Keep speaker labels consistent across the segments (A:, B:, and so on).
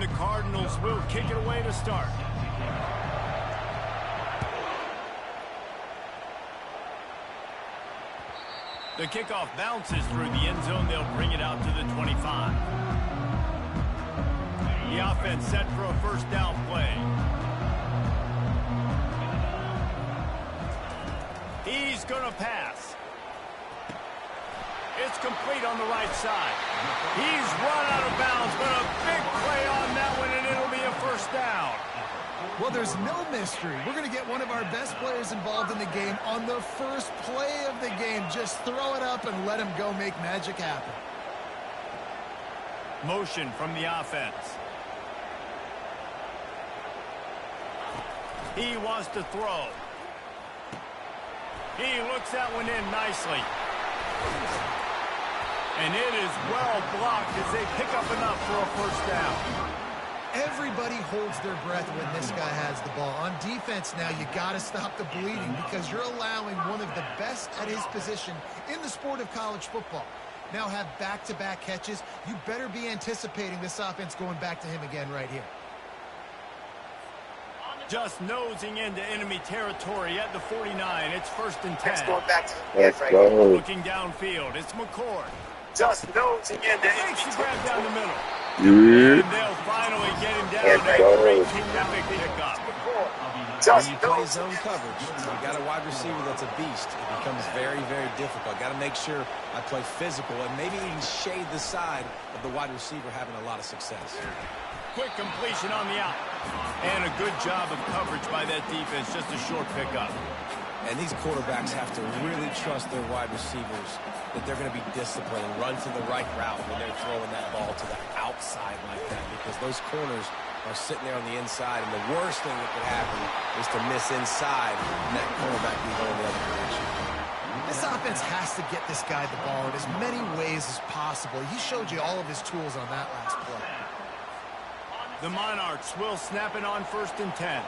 A: the Cardinals will kick it away to start. The kickoff bounces through the end zone. They'll bring it out to the 25. The offense set for a first down play. He's going to pass. It's complete on the right side. He's run out of bounds, but a big play on that one, and it'll be a first down.
B: Well, there's no mystery. We're going to get one of our best players involved in the game on the first play of the game. Just throw it up and let him go make magic happen.
A: Motion from the offense. He wants to throw. He looks that one in nicely. And it is well blocked as they pick up enough for a first down.
B: Everybody holds their breath when this guy has the ball. On defense now, you got to stop the bleeding because you're allowing one of the best at his position in the sport of college football. Now have back-to-back catches. You better be anticipating this offense going back to him again right here.
A: Just nosing into enemy territory at the 49. It's 1st and 10.
C: Next going back to
D: Let's go.
A: Looking downfield. It's McCord.
C: just nosing into
A: Makes the grab down the middle.
D: Yeah.
A: And they'll finally get him down.
D: Let's
A: A
D: go.
A: great terrific pickup.
C: just
E: When you play
C: nosing.
E: zone coverage, you got a wide receiver that's a beast. It becomes very, very difficult. Got to make sure I play physical and maybe even shade the side of the wide receiver having a lot of success.
A: Quick completion on the out. And a good job of coverage by that defense. Just a short pickup.
E: And these quarterbacks have to really trust their wide receivers that they're going to be disciplined and run to the right route when they're throwing that ball to the outside like that, because those corners are sitting there on the inside, and the worst thing that could happen is to miss inside and that cornerback be going the other direction.
B: This offense has to get this guy the ball in as many ways as possible. He showed you all of his tools on that last play.
A: The Monarchs will snap it on 1st and 10.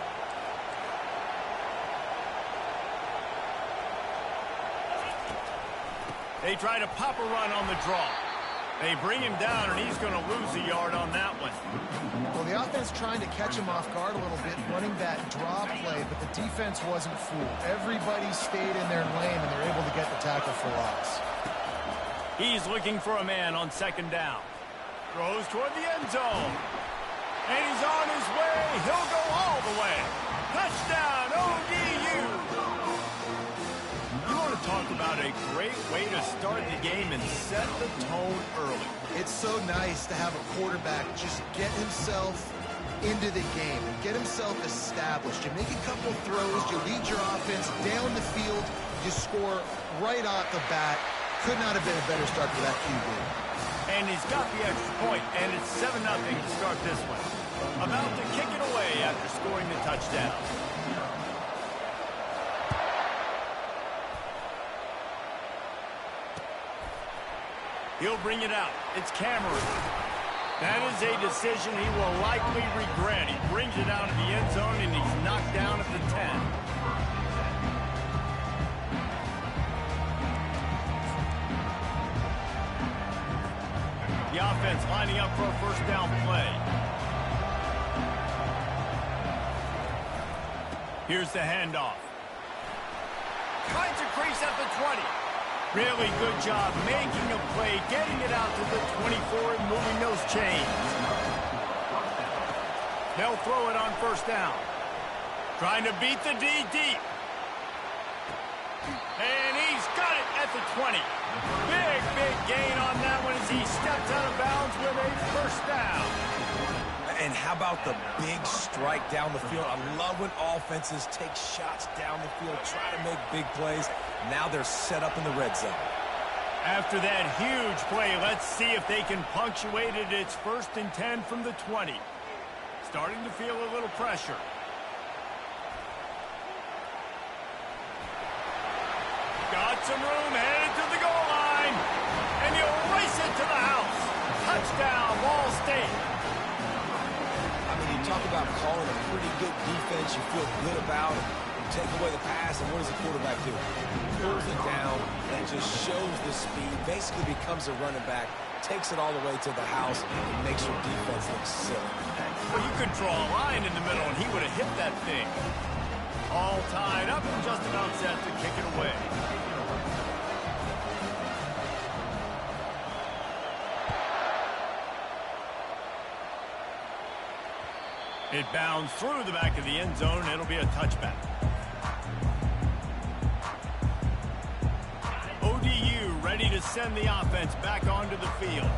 A: They try to pop a run on the draw. They bring him down, and he's going to lose a yard on that one.
B: Well, the offense trying to catch him off guard a little bit, running that draw play, but the defense wasn't fooled. Everybody stayed in their lane, and they're able to get the tackle for loss.
A: He's looking for a man on 2nd down. Throws toward the end zone. And he's on his way. He'll go all the way. Touchdown, ODU. You want to talk about a great way to start the game and set the tone early.
B: It's so nice to have a quarterback just get himself into the game and get himself established. You make a couple throws, you lead your offense down the field, you score right off the bat. Could not have been a better start for that QB.
A: And he's got the extra point, and it's 7-0 to start this one. About to kick it away after scoring the touchdown. He'll bring it out. It's Cameron. That is a decision he will likely regret. He brings it out of the end zone, and he's knocked down at the 10. The offense lining up for a first down play. Here's the handoff. Finds a crease at the 20. Really good job making a play, getting it out to the 24 and moving those chains. They'll throw it on 1st down. Trying to beat the D deep. And he's got it at the 20. Big gain on that one as he steps out of bounds with a first down.
E: And how about the big strike down the field? I love when offenses take shots down the field, try to make big plays. Now they're set up in the red zone.
A: After that huge play, let's see if they can punctuate it. It's 1st and 10 from the 20. Starting to feel a little pressure. Got some room, headed to the goal line. And he'll race it to the house. Touchdown, Ball State.
E: I mean, you talk about calling a pretty good defense. You feel good about it. You take away the pass, and what does the quarterback do? Pulls it down and just shows the speed. Basically becomes a running back. takes it all the way to the house and makes your defense look silly.
A: Well, you could draw a line in the middle, and he would have hit that thing. All tied up and just about set to kick it away. It bounds through the back of the end zone. It'll be a touchback. ODU ready to send the offense back onto the field.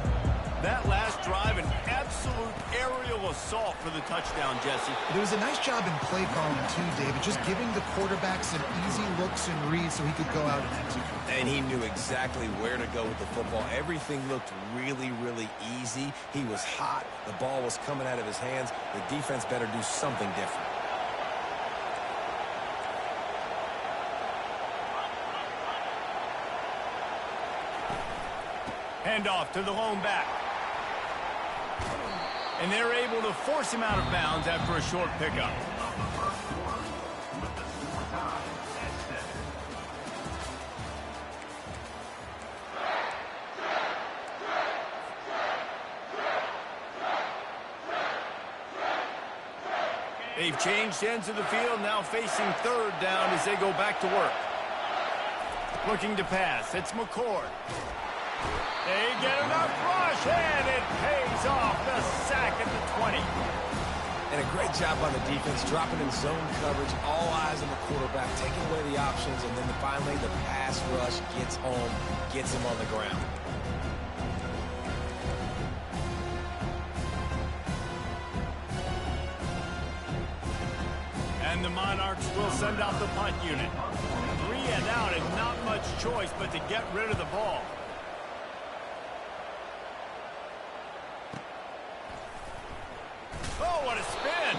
A: That last drive, an absolute aerial assault for the touchdown, Jesse.
B: There was a nice job in play calling, too, David, just giving the quarterback some easy looks and reads so he could go out and execute.
E: And he knew exactly where to go with the football. Everything looked really, really easy. He was hot. The ball was coming out of his hands. The defense better do something different.
A: Handoff to the lone back. And they're able to force him out of bounds after a short pickup. They've changed ends of the field, now facing third down as they go back to work. Looking to pass, it's McCord. They get enough rush, and it pays off. The sack at the 20.
E: And a great job by the defense, dropping in zone coverage, all eyes on the quarterback, taking away the options, and then finally the pass rush gets home, gets him on the ground.
A: And the Monarchs will send out the punt unit. 3 and out, and not much choice but to get rid of the ball. Oh, what a spin!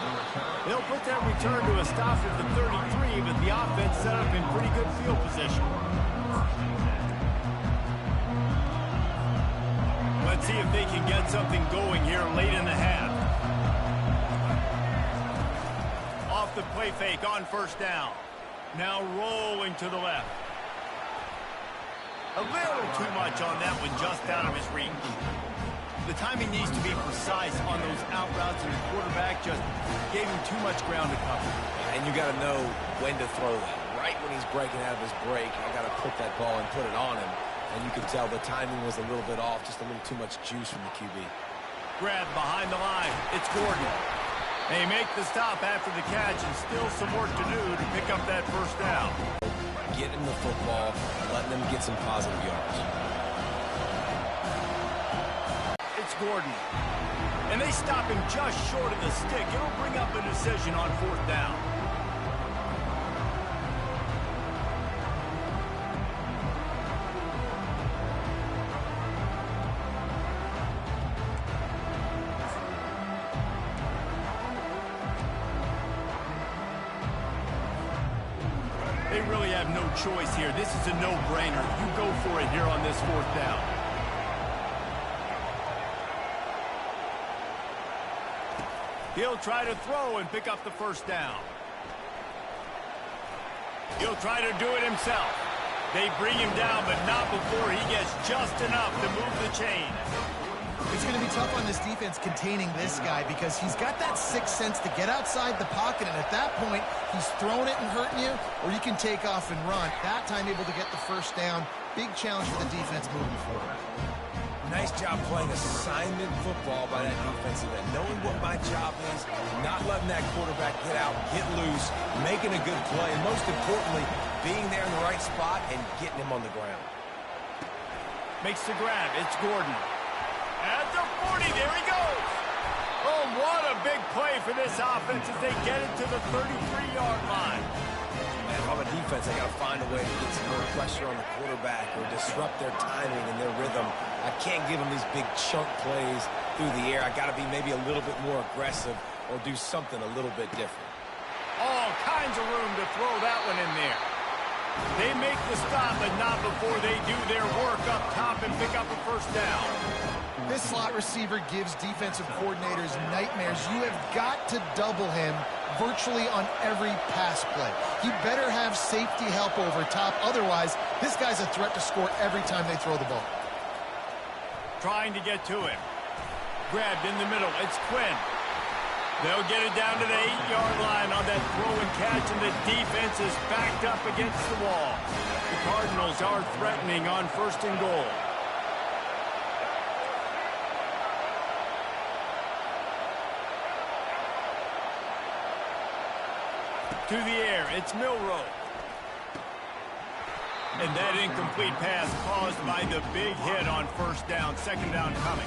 A: They'll put that return to a stop at the 33, but the offense set up in pretty good field position. Let's see if they can get something going here late in the half. Off the play fake on first down. Now rolling to the left. A little too much on that one, just out of his reach. The timing needs to be precise on those out routes, and the quarterback just gave him too much ground to cover.
E: And you got to know when to throw that. Right when he's breaking out of his break, I got to put that ball and put it on him. And you can tell the timing was a little bit off, just a little too much juice from the QB.
A: Grab behind the line. It's Gordon. They make the stop after the catch, and still some work to do to pick up that first down.
E: Getting the football, letting them get some positive yards.
A: Gordon. And they stop him just short of the stick. It'll bring up a decision on fourth down. They really have no choice here. This is a no-brainer. You go for it here on this fourth down. He'll try to throw and pick up the first down. He'll try to do it himself. They bring him down, but not before he gets just enough to move the chain.
B: It's going to be tough on this defense containing this guy because he's got that sixth sense to get outside the pocket, and at that point, he's throwing it and hurting you, or you can take off and run. That time able to get the first down. Big challenge for the defense moving forward.
E: Nice job playing assignment football by that defensive end. Knowing what my job is, not letting that quarterback get out, get loose, making a good play, and most importantly, being there in the right spot and getting him on the ground.
A: Makes the grab. It's Gordon. At the 40, there he goes. Oh, what a big play for this offense as they get it to the 33-yard line.
E: Man, if I'm a defense, I got to find a way to get some more pressure on the quarterback or disrupt their timing and their rhythm. I can't give them these big chunk plays through the air. I got to be maybe a little bit more aggressive or do something a little bit different.
A: All kinds of room to throw that one in there. They make the stop, but not before they do their work up top and pick up a first down.
B: This slot receiver gives defensive coordinators nightmares. You have got to double him virtually on every pass play. He better have safety help over top. Otherwise, this guy's a threat to score every time they throw the ball.
A: Trying to get to him. Grabbed in the middle. It's Quinn. They'll get it down to the 8-yard line on that throw and catch, and the defense is backed up against the wall. The Cardinals are threatening on 1st and goal. To the air, it's Milroe. And that incomplete pass caused by the big hit on 1st down, 2nd down coming.